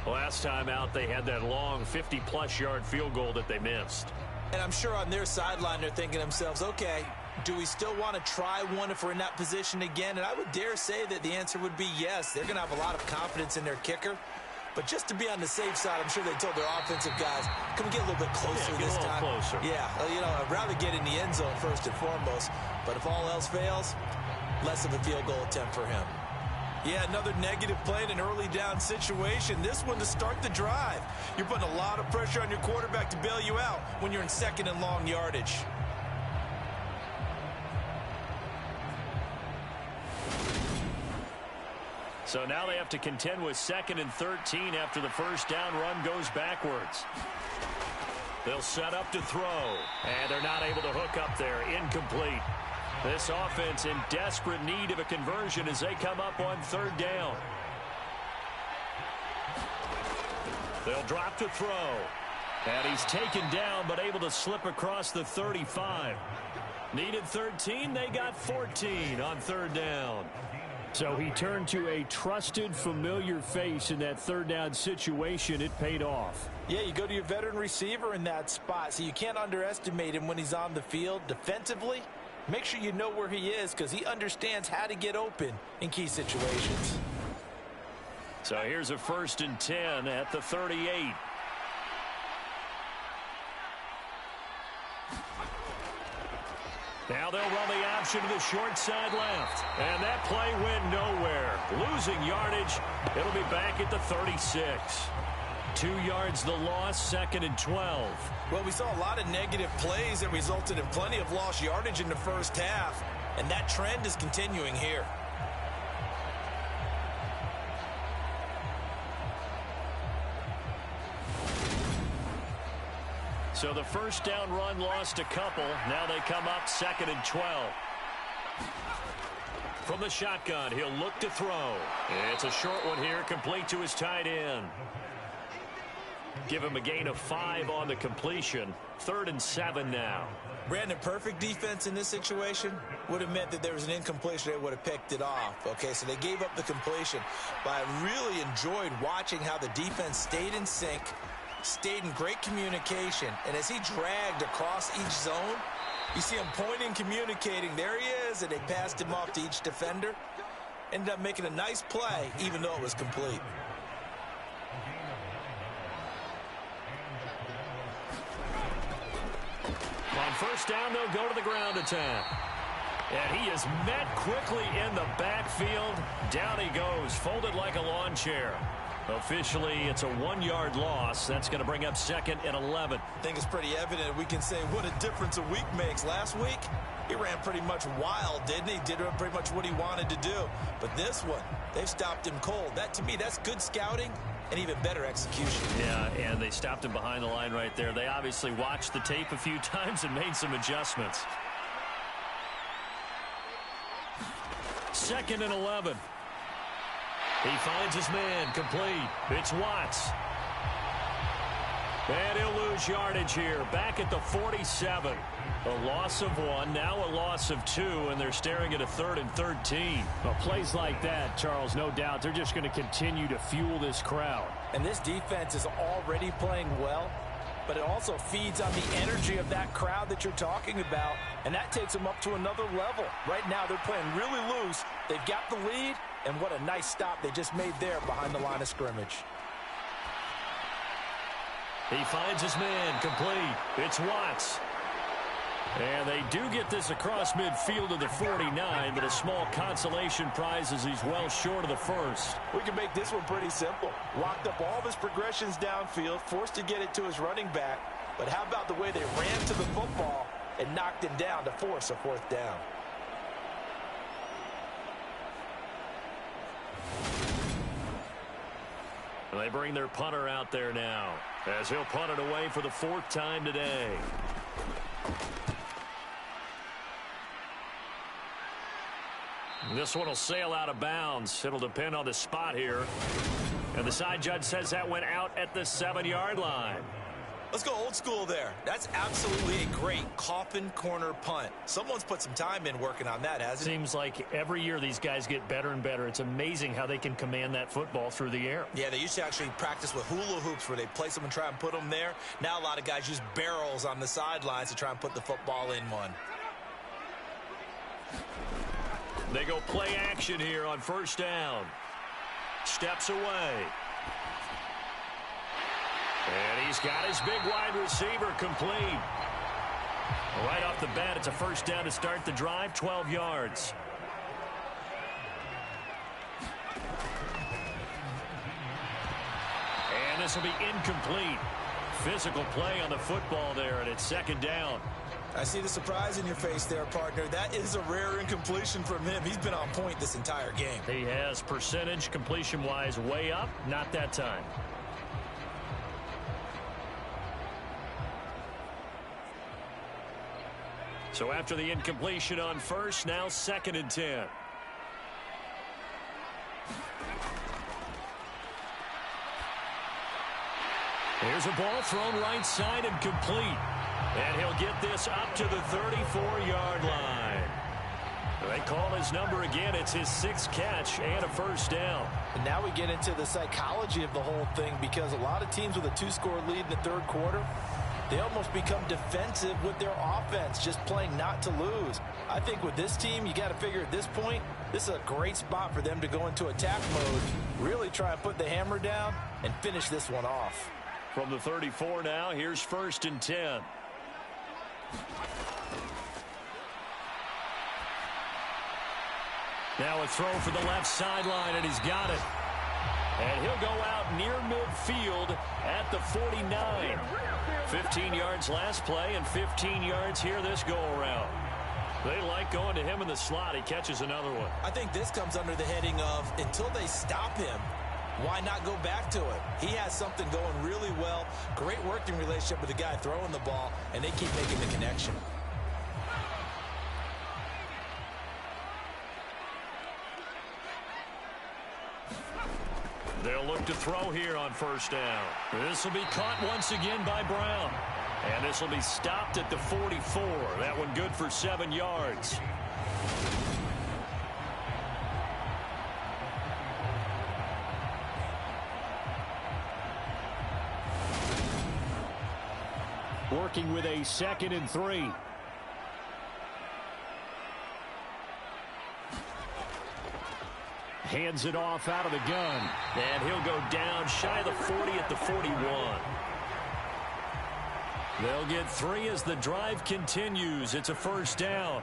Last time out, they had that long 50-plus yard field goal that they missed. And I'm sure on their sideline they're thinking to themselves, okay, do we still want to try one if we're in that position again? And I would dare say that the answer would be yes. They're going to have a lot of confidence in their kicker. But just to be on the safe side, I'm sure they told their offensive guys, can we get a little bit closer this time? Closer. Yeah, I'd rather get in the end zone first and foremost. But if all else fails, less of a field goal attempt for him. Yeah, another negative play in an early down situation. This one to start the drive. You're putting a lot of pressure on your quarterback to bail you out when you're in 2nd and long yardage. So now they have to contend with 2nd and 13 after the first down run goes backwards. They'll set up to throw, and they're not able to hook up there. Incomplete. This offense in desperate need of a conversion as they come up on 3rd down. They'll drop to throw. And he's taken down, but able to slip across the 35. Needed 13, they got 14 on 3rd down. So he turned to a trusted, familiar face in that 3rd down situation. It paid off. Yeah, you go to your veteran receiver in that spot, so you can't underestimate him when he's on the field. Defensively, make sure you know where he is, because he understands how to get open in key situations. So here's a 1st and 10 at the 38. Now they'll run the option to the short side left. And that play went nowhere. Losing yardage. It'll be back at the 36. 2 yards the loss, 2nd and 12. Well, we saw a lot of negative plays that resulted in plenty of lost yardage in the first half. And that trend is continuing here. So the first down run lost a couple. Now they come up 2nd and 12. From the shotgun, he'll look to throw. It's a short one here, complete to his tight end. Give him a gain of 5 on the completion. 3rd and 7 now. Brandon, perfect defense in this situation would have meant that there was an incompletion. They would have picked it off. Okay, so they gave up the completion. But I really enjoyed watching how the defense stayed in sync, stayed in great communication. And as he dragged across each zone, you see him pointing, communicating. There he is, and they passed him off to each defender. Ended up making a nice play, even though it was complete. On first down, they'll go to the ground attack. And he is met quickly in the backfield. Down he goes, folded like a lawn chair. Officially, it's a 1-yard loss. That's going to bring up 2nd and 11. I think it's pretty evident. We can say what a difference a week makes. Last week, he ran pretty much wild, didn't he? Did pretty much what he wanted to do. But this one, they've stopped him cold. That, to me, that's good scouting and even better execution. Yeah, and they stopped him behind the line right there. They obviously watched the tape a few times and made some adjustments. 2nd and 11. He finds his man, complete. It's Watts. And he'll lose yardage here, back at the 47. A loss of 1, now a loss of 2, and they're staring at a 3rd and 13. Well, plays like that, Charles, no doubt, they're just going to continue to fuel this crowd. And this defense is already playing well, but it also feeds on the energy of that crowd that you're talking about, and that takes them up to another level. Right now, they're playing really loose. They've got the lead, and what a nice stop they just made there behind the line of scrimmage. He finds his man, complete. It's Watts. And they do get this across midfield to the 49, but a small consolation prize as he's well short of the first. We can make this one pretty simple. Locked up all of his progressions downfield, forced to get it to his running back. But how about the way they ran to the football and knocked him down to force a 4th down? And they bring their punter out there now, as he'll punt it away for the 4th time today. This one will sail out of bounds. It'll depend on the spot here. And the side judge says that went out at the 7-yard line. Let's go old school there. That's absolutely a great coffin corner punt. Someone's put some time in working on that, hasn't it? Seems like every year these guys get better and better. It's amazing how they can command that football through the air. Yeah, they used to actually practice with hula hoops where they place them and try and put them there. Now a lot of guys use barrels on the sidelines to try and put the football in one. They go play action here on first down. Steps away. And he's got his big wide receiver complete. Right off the bat, it's a first down to start the drive, 12 yards. And this will be incomplete. Physical play on the football there, and it's 2nd down. I see the surprise in your face there, partner. That is a rare incompletion from him. He's been on point this entire game. He has percentage completion-wise way up, not that time. So after the incompletion on first, now 2nd and 10. Here's a ball thrown right side and complete. And he'll get this up to the 34-yard line. They call his number again. It's his 6th catch and a first down. And now we get into the psychology of the whole thing, because a lot of teams with a 2-score lead in the 3rd quarter, they almost become defensive with their offense, just playing not to lose. I think with this team, you got to figure at this point, this is a great spot for them to go into attack mode, really try and put the hammer down and finish this one off. From the 34 now, here's 1st and 10. Now a throw for the left sideline, and he's got it. And he'll go out near midfield at the 49. 15 yards last play and 15 yards here this go-around. They like going to him in the slot. He catches another one. I think this comes under the heading of, until they stop him, why not go back to it? He has something going really well. Great working relationship with the guy throwing the ball, and they keep making the connection. They'll look to throw here on first down. This will be caught once again by Brown. And this will be stopped at the 44. That one good for 7 yards. Working with a 2nd and 3. Hands it off out of the gun. And he'll go down shy of the 40 at the 41. They'll get 3 as the drive continues. It's a first down.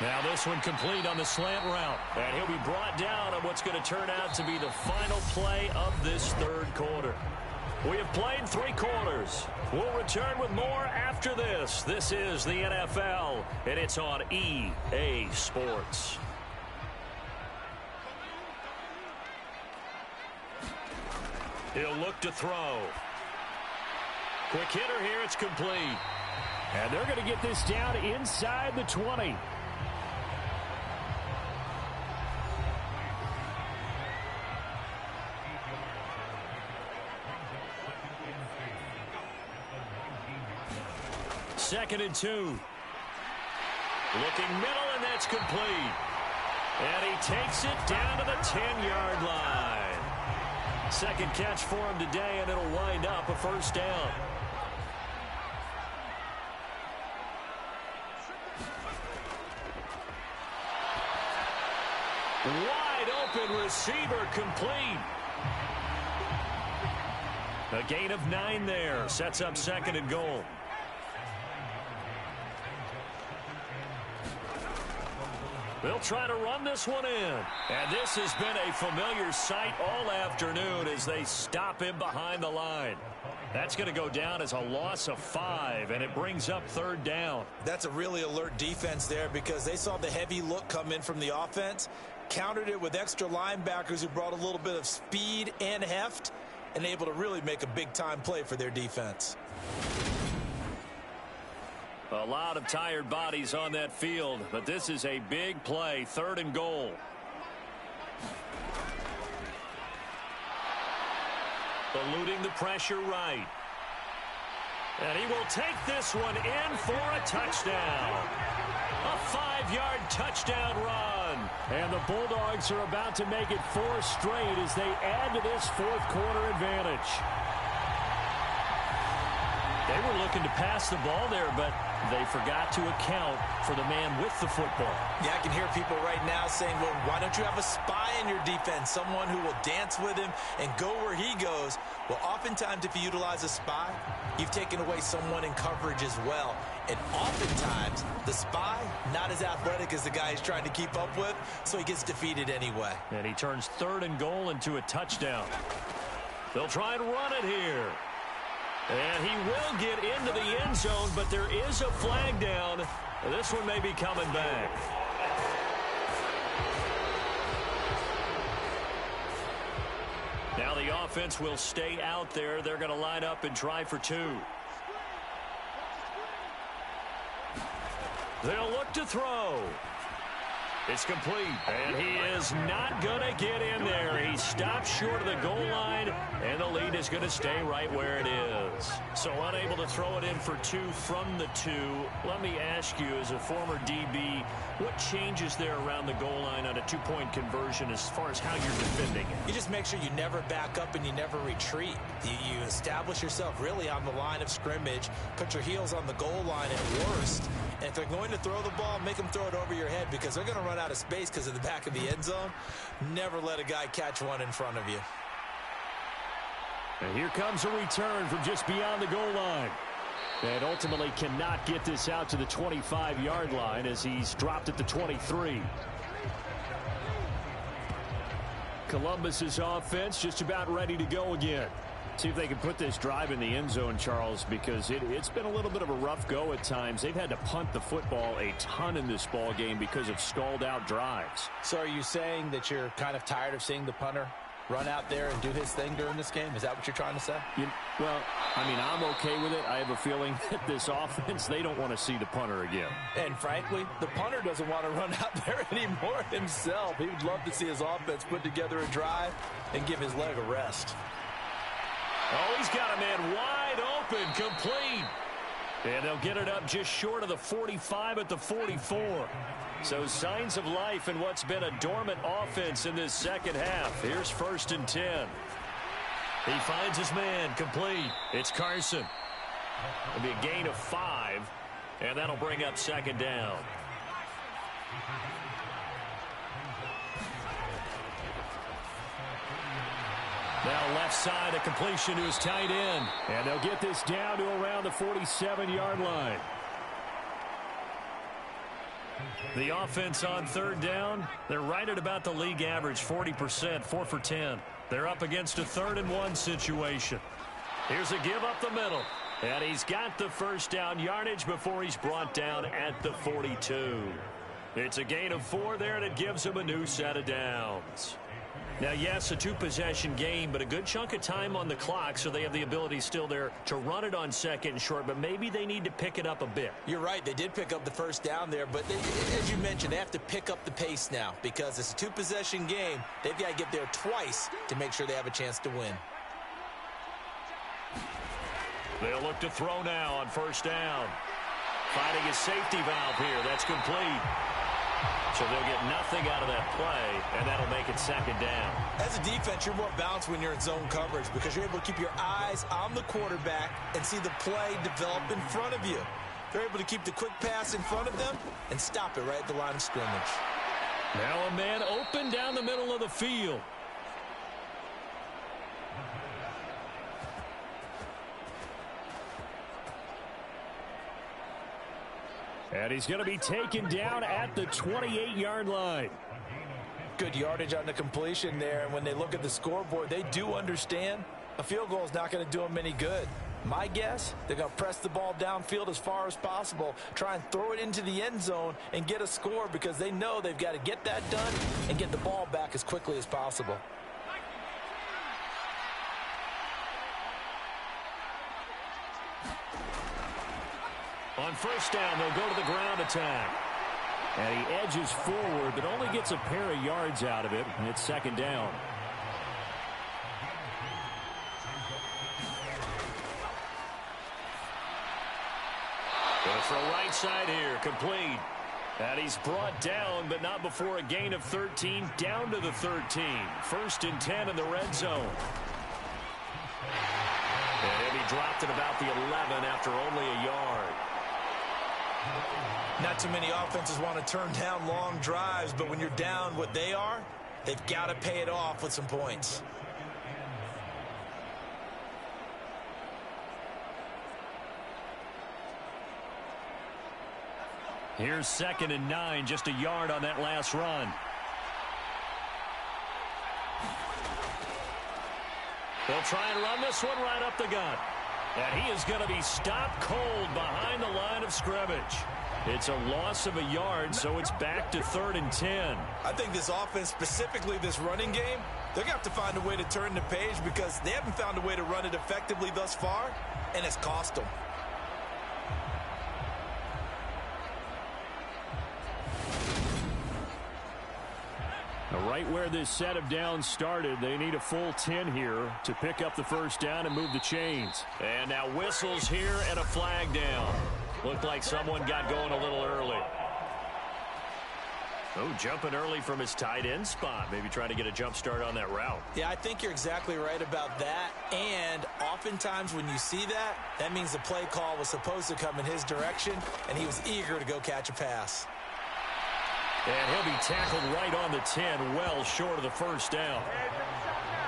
Now this one complete on the slant route. And he'll be brought down on what's going to turn out to be the final play of this third quarter. We have played 3 quarters. We'll return with more after this. This is the NFL, and it's on EA Sports. He'll look to throw. Quick hitter here. It's complete. And they're going to get this down inside the 20. Second and 2. Looking middle, and that's complete. And he takes it down to the 10-yard line. Second catch for him today, and it'll wind up a first down. Wide open receiver, complete. A gain of 9 there. Sets up second and goal. They'll try to run this one in. And this has been a familiar sight all afternoon as they stop him behind the line. That's going to go down as a loss of 5, and it brings up third down. That's a really alert defense there because they saw the heavy look come in from the offense, countered it with extra linebackers who brought a little bit of speed and heft, and able to really make a big-time play for their defense. A lot of tired bodies on that field, but this is a big play, third and goal. Eluding the pressure right. And he will take this one in for a touchdown. A 5-yard touchdown run. And the Bulldogs are about to make it 4 straight as they add to this fourth quarter advantage. They were looking to pass the ball there, but they forgot to account for the man with the football. Yeah, I can hear people right now saying, well, why don't you have a spy in your defense, someone who will dance with him and go where he goes? Well, oftentimes if you utilize a spy, you've taken away someone in coverage as well. And oftentimes, the spy, not as athletic as the guy he's trying to keep up with, so he gets defeated anyway. And he turns third and goal into a touchdown. They'll try and run it here. And he will get into the end zone, but there is a flag down. This one may be coming back. Now the offense will stay out there. They're going to line up and try for 2. They'll look to throw. It's complete, and he is not going to get in there. He stops short of the goal line, and the lead is going to stay right where it is. So unable to throw it in for 2 from the 2. Let me ask you, as a former DB, what changes there around the goal line on a 2-point conversion as far as how you're defending it? You just make sure you never back up and you never retreat. You establish yourself really on the line of scrimmage, put your heels on the goal line at worst, and if they're going to throw the ball, make them throw it over your head because they're going to run out of space because of the back of the end zone. Never let a guy catch one in front of you. And here comes a return from just beyond the goal line. And ultimately cannot get this out to the 25-yard line as he's dropped at the 23. Columbus's offense just about ready to go again. See if they can put this drive in the end zone, Charles, because it's been a little bit of a rough go at times. They've had to punt the football a ton in this ball game because of stalled-out drives. So are you saying that you're kind of tired of seeing the punter run out there and do his thing during this game? Is that what you're trying to say? Well, I mean, I'm okay with it. I have a feeling that this offense, they don't want to see the punter again. And frankly, the punter doesn't want to run out there anymore himself. He would love to see his offense put together a drive and give his leg a rest. Oh, he's got a man wide open, complete. And they'll get it up just short of the 45 at the 44. So signs of life in what's been a dormant offense in this second half. Here's 1st and 10. He finds his man, complete. It's Carson. It'll be a gain of 5, and that'll bring up second down. Now left side, a completion to his tight end. And they'll get this down to around the 47-yard line. The offense on third down, they're right at about the league average, 40%, 4 for 10. They're up against a 3rd-and-1 situation. Here's a give up the middle. And he's got the first down yardage before he's brought down at the 42. It's a gain of 4 there, and it gives him a new set of downs. Now, yes, a 2-possession game, but a good chunk of time on the clock, so they have the ability still there to run it on 2nd and short, but maybe they need to pick it up a bit. You're right. They did pick up the first down there, but as you mentioned, they have to pick up the pace now because it's a 2-possession game. They've got to get there twice to make sure they have a chance to win. They'll look to throw now on first down. Finding a safety valve here. That's complete. So they'll get nothing out of that play, and that'll make it 2nd down. As a defense, you're more balanced when you're in zone coverage because you're able to keep your eyes on the quarterback and see the play develop in front of you. They're able to keep the quick pass in front of them and stop it right at the line of scrimmage. Now a man open down the middle of the field. And he's going to be taken down at the 28-yard line. Good yardage on the completion there. And when they look at the scoreboard, they do understand a field goal is not going to do them any good. My guess, they're going to press the ball downfield as far as possible, try and throw it into the end zone and get a score because they know they've got to get that done and get the ball back as quickly as possible. On first down, they'll go to the ground attack. And he edges forward, but only gets a pair of yards out of it. And it's 2nd down. Going to throw right side here, complete. And he's brought down, but not before a gain of 13, down to the 13. 1st and 10 in the red zone. And he dropped at about the 11 after only a yard. Not too many offenses want to turn down long drives, but when you're down what they are, they've got to pay it off with some points. Here's 2nd and 9, just a yard on that last run. They'll try and run this one right up the gut. And he is going to be stopped cold behind the line of scrimmage. It's a loss of a yard, so it's back to 3rd and 10. I think this offense, specifically this running game, they're going to have to find a way to turn the page because they haven't found a way to run it effectively thus far, and it's cost them. Right where this set of downs started, they need a full 10 here to pick up the first down and move the chains. And now whistles here and a flag down. Looked like someone got going a little early. Oh, jumping early from his tight end spot. Maybe trying to get a jump start on that route. Yeah, I think you're exactly right about that. And oftentimes when you see that, that means the play call was supposed to come in his direction, and he was eager to go catch a pass. And he'll be tackled right on the 10, well short of the first down.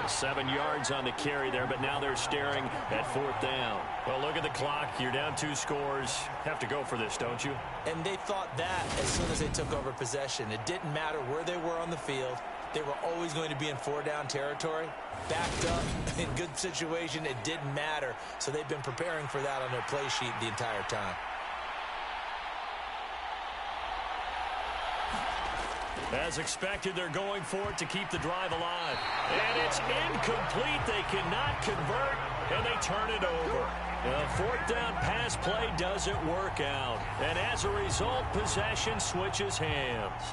7 yards on the carry there, but now they're staring at 4th down. Well, look at the clock. You're down 2 scores. Have to go for this, don't you? And they thought that as soon as they took over possession. It didn't matter where they were on the field. They were always going to be in 4-down territory. Backed up, in good situation, it didn't matter. So they've been preparing for that on their play sheet the entire time. As expected, they're going for it to keep the drive alive. And it's incomplete. They cannot convert, and they turn it over. The 4th down pass play doesn't work out. And as a result, possession switches hands.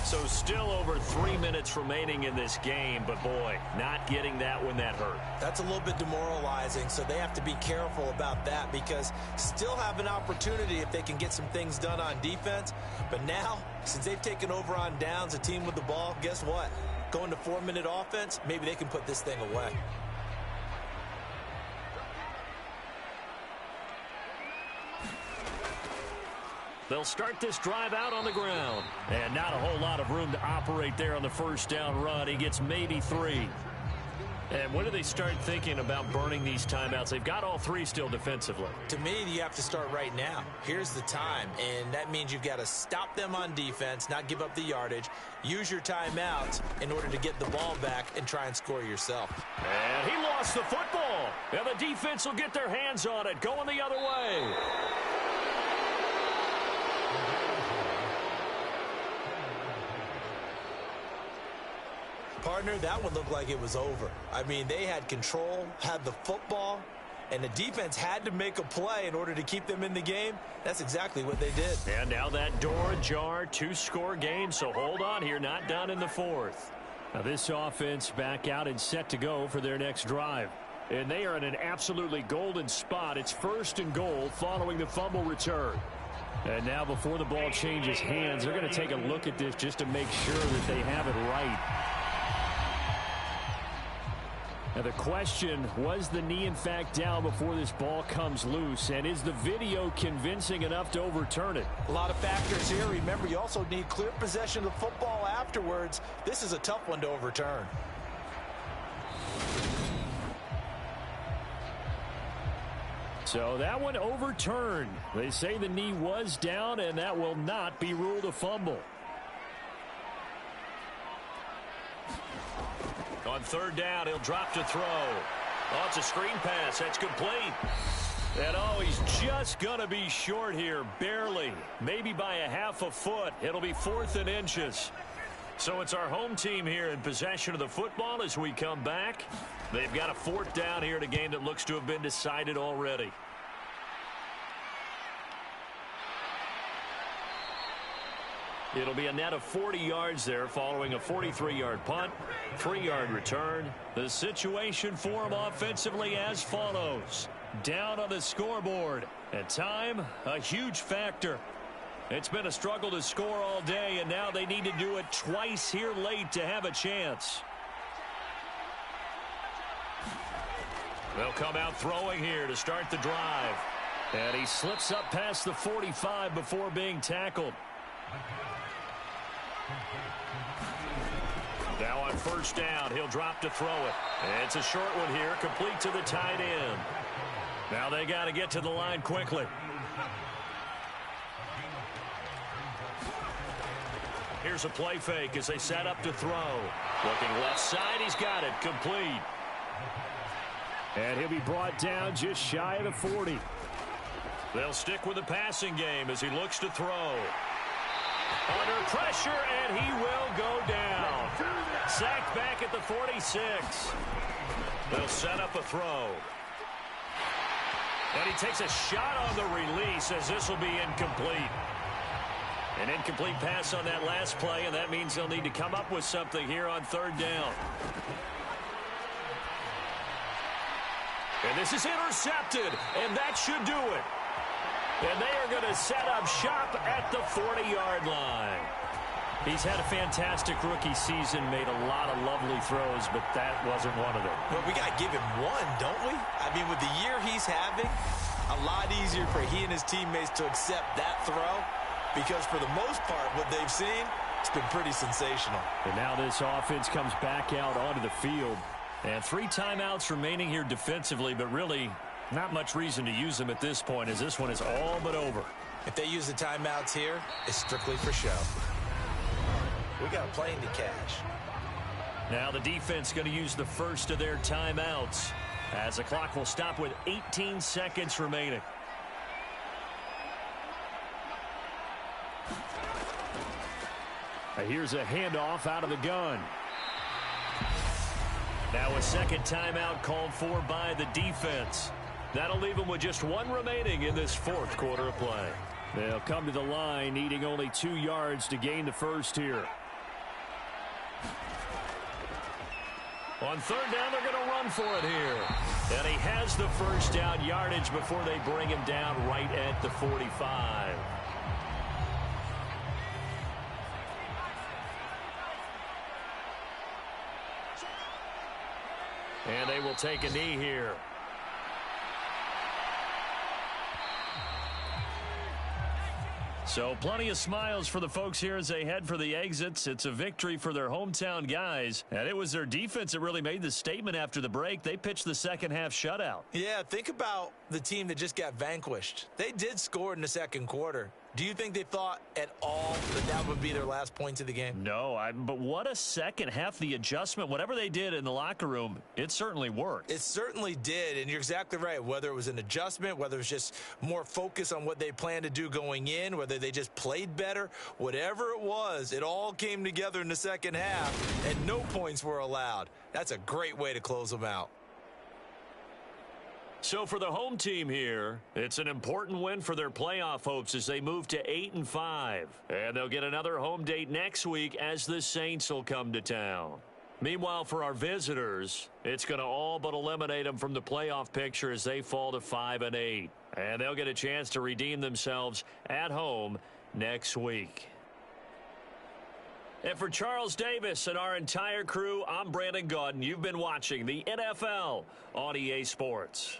So still over 3 minutes remaining in this game, but boy, not getting that when that hurt. That's a little bit demoralizing, so they have to be careful about that because still have an opportunity if they can get some things done on defense. But now, since they've taken over on downs, a team with the ball, guess what? Going to 4-minute offense, maybe they can put this thing away. They'll start this drive out on the ground. And not a whole lot of room to operate there on the first down run. He gets maybe 3. And when do they start thinking about burning these timeouts? They've got all three still defensively. To me, you have to start right now. Here's the time, and that means you've got to stop them on defense, not give up the yardage, use your timeouts in order to get the ball back and try and score yourself. And he lost the football. And the defense will get their hands on it, going the other way. Partner, that one looked like it was over. I mean, they had control, had the football, and the defense had to make a play in order to keep them in the game. That's exactly what they did. And now that door ajar, 2-score game, so hold on here, not done in the fourth. Now this offense back out and set to go for their next drive. And they are in an absolutely golden spot. It's 1st and goal following the fumble return. And now before the ball changes hands, they're going to take a look at this just to make sure that they have it right. Now the question, was the knee in fact down before this ball comes loose? And is the video convincing enough to overturn it? A lot of factors here. Remember, you also need clear possession of the football afterwards. This is a tough one to overturn. So that one overturned. They say the knee was down, and that will not be ruled a fumble. On 3rd down, he'll drop to throw. Oh, it's a screen pass. That's complete. And, oh, he's just going to be short here, barely. Maybe by a half a foot. It'll be 4th and inches. So it's our home team here in possession of the football as we come back. They've got a 4th down here in a game that looks to have been decided already. It'll be a net of 40 yards there following a 43-yard punt, 3-yard return. The situation for them offensively as follows. Down on the scoreboard. And time, a huge factor. It's been a struggle to score all day, and now they need to do it twice here late to have a chance. They'll come out throwing here to start the drive. And he slips up past the 45 before being tackled. Now on 1st down, he'll drop to throw it. It's a short one here, complete to the tight end. Now they got to get to the line quickly. Here's a play fake as they set up to throw. Looking left side, he's got it, complete. And he'll be brought down just shy of the 40. They'll stick with the passing game as he looks to throw. Under pressure, and he will go down. Sacked back at the 46. They'll set up a throw. And he takes a shot on the release as this will be incomplete. An incomplete pass on that last play, and that means they'll need to come up with something here on 3rd down. And this is intercepted, and that should do it. And they are going to set up shop at the 40-yard line. He's had a fantastic rookie season, made a lot of lovely throws, but that wasn't one of them. Well, we got to give him one, don't we? I mean, with the year he's having, a lot easier for he and his teammates to accept that throw because for the most part, what they've seen, it's been pretty sensational. And now this offense comes back out onto the field. And 3 timeouts remaining here defensively, but really not much reason to use them at this point as this one is all but over. If they use the timeouts here, it's strictly for show. We got a plane to cash. Now the defense going to use the first of their timeouts as the clock will stop with 18 seconds remaining. Here's a handoff out of the gun. Now a second timeout called for by the defense. That'll leave them with just 1 remaining in this 4th quarter of play. They'll come to the line needing only 2 yards to gain the first here. On 3rd down, they're going to run for it here. And he has the first down yardage before they bring him down right at the 45. And they will take a knee here. So plenty of smiles for the folks here as they head for the exits. It's a victory for their hometown guys. And it was their defense that really made the statement after the break. They pitched the second half shutout. Yeah, think about the team that just got vanquished. They did score in the second quarter. Do you think they thought at all that that would be their last points of the game? No, but what a second half. The adjustment, whatever they did in the locker room, it certainly worked. It certainly did, and you're exactly right. Whether it was an adjustment, whether it was just more focus on what they planned to do going in, whether they just played better, whatever it was, it all came together in the second half, and no points were allowed. That's a great way to close them out. So for the home team here, it's an important win for their playoff hopes as they move to 8-5. And they'll get another home date next week as the Saints will come to town. Meanwhile, for our visitors, it's going to all but eliminate them from the playoff picture as they fall to 5-8. And they'll get a chance to redeem themselves at home next week. And for Charles Davis and our entire crew, I'm Brandon Gaudin. You've been watching the NFL on EA Sports.